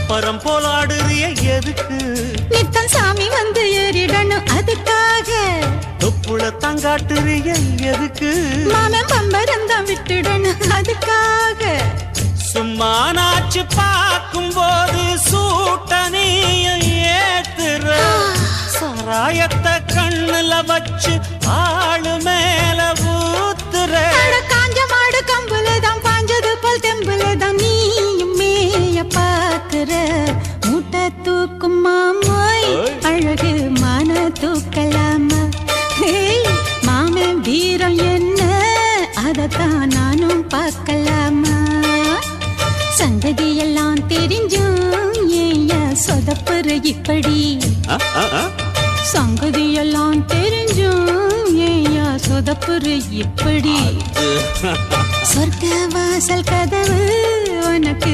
பம்பரம் போலாடுறிய எதுக்கு? நித்தம் சாமி வந்து ஏறிடணும் அதுக்காக. தொப்புள தங்காட்டுறிய எதுக்கு? மாமன் பம்பரம் தான் விட்டுடணும் அதுக்காக. சும்மா நாச்சு பார்க்கும் போது சூட்டனைய ஏத்துற, சாராயத்தை கண்ணுல வச்சு ஆளு மேல ஊத்துற. காஞ்ச மாடு கம்புலதான் பாஞ்சது போல் தெம்புலதான் நீயும் மேய பாக்குற. மூட்டை தூக்கும் மாமாய் அழகு மான தூக்கலாமா? மாமன் வீரம் என்ன அதத்தான் நானும் பார்க்கலாமா? சங்கதியெல்லாம் தெரிஞ்சும் ஏன் சொதப்புற இப்படி? சங்கதியெல்லாம் தெரிஞ்சும் ஏன் சொதப்புற இப்படி? சொர்க்க வாசல் கதவு உனக்கு